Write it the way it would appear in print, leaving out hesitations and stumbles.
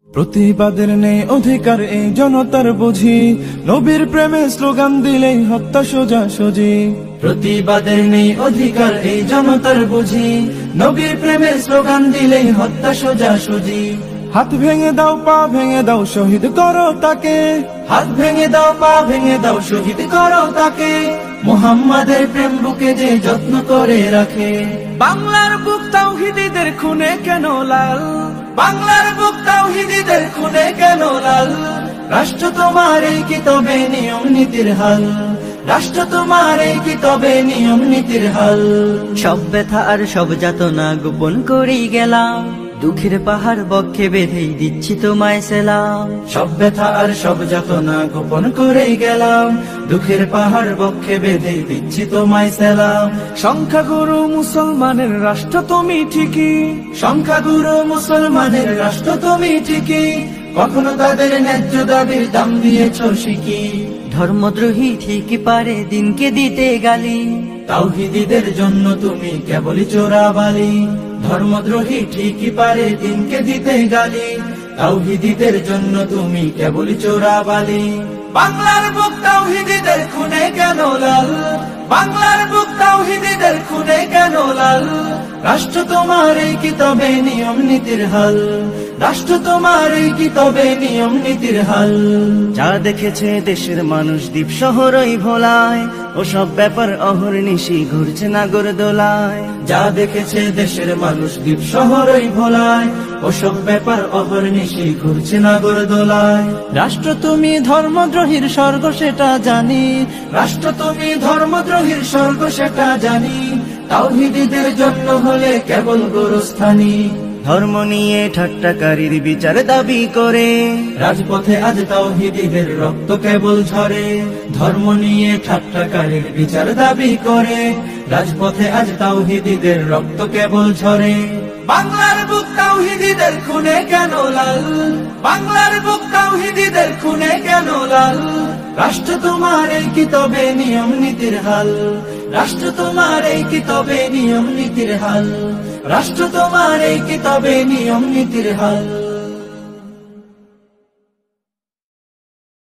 প্রতিবাদের নেই অধিকার এই জনতার বুঝি, নবীর প্রেমে স্লোগান দিলেই হত্যা সোজাসুজি। প্রতিবাদের নেই অধিকার এই জনতার বুঝি, নবীর প্রেমে স্লোগান দিলেই হত্যা সোজাসুজি। হাত ভেঙে দাও পা ভেঙে দাও শহীদ করো তাকে, হাত ভেঙে দাও পা ভেঙে দাও শহীদ করো তাকে, মুহাম্মাদের প্রেম বুকে যে যত্ন করে রাখে। বাংলার বুক তাওহীদীদের খুনে কেন লাল, বাংলার বুক তাওহীদীদের খুনে কেন লাল। রাষ্ট্র তোমার এই কি তবে নিয়ম নীতির হাল, রাষ্ট্র তোমার এই কি তবে নিয়ম নীতির হাল। সব ব্যথা আর সব যাতনা গোপন করেই গেলাম, দুঃখের পাহাড় বক্ষে বেঁধেই দিচ্ছি তোমায় সেলাম। সব ব্যথা আর সব যাতনা গোপন করেই গেলাম, দুঃখের পাহাড় বক্ষে বেঁধে দিচ্ছি তোমায় সেলাম। সংখ্যাগুরু মুসলমানের রাষ্ট্র তুমি ঠিকই, সংখ্যাগুরু মুসলমানের রাষ্ট্র তুমি ঠিকই, কখনো তাদের ন্যায্য দাবির দাম দিয়েছ শিকি। ধর্মদ্রোহী ঠিক পারে দিনকে দিতে গালি, তাওহীদীদের জন্য তুমি কেবলই চোরাবালি। ধর্মদ্রোহী ঠিকই পারে দিনকে দিতে গালি, তাওহীদীদের জন্য তুমি কেবলই চোরাবালি। বাংলার বুক তাওহীদীদের খুনে কেন লাল, বাংলার বুক তাওহীদীদের খুনে কেন লাল। রাষ্ট্র তোমার এই কি তবে নিয়ম নীতির হাল, রাষ্ট্র তোমার এই কি তবে নিয়ম নীতির হাল। যা দেখেছে দেশের মানুষ দ্বীপ শহরই ভোলায়, ও সব ব্যাপার অহর্নিশি ঘুরছে নাগর দোলায়। যা দেখেছে দেশের মানুষ দ্বীপ শহরই ভোলায়, ওসব ব্যাপার অহর্নিশি ঘুরছে নাগর দোলায়। রাষ্ট্র তুমি ধর্মদ্রোহীর স্বর্গ সেটা জানি, রাষ্ট্র তুমি ধর্মদ্রোহীর স্বর্গ সেটা জানি, তাওহীদীদের জন্য হলে কেবল গোরস্থানী। ধর্ম নিয়ে ঠাট্টাকারীর বিচার দাবি করে, রাজপথে আজ তাওহীদীদের রক্ত কেবল ঝরে। ধর্ম নিয়ে ঠাট্টাকারীর বিচার দাবি করে, রাজপথে আজ তাওহীদীদের রক্ত কেবল ঝরে। বাংলার বুক তাওহীদীদের খুনে কেন লাল, বাংলার বুক তাওহীদীদের খুনে কেন লাল। রাষ্ট্র তোমার এই কি তবে নিয়ম নীতির হাল, রাষ্ট্র তোমার এই কি তবে নিয়ম নীতির হাল, রাষ্ট্র তোমার এই কি তবে নিয়ম নীতির হাল।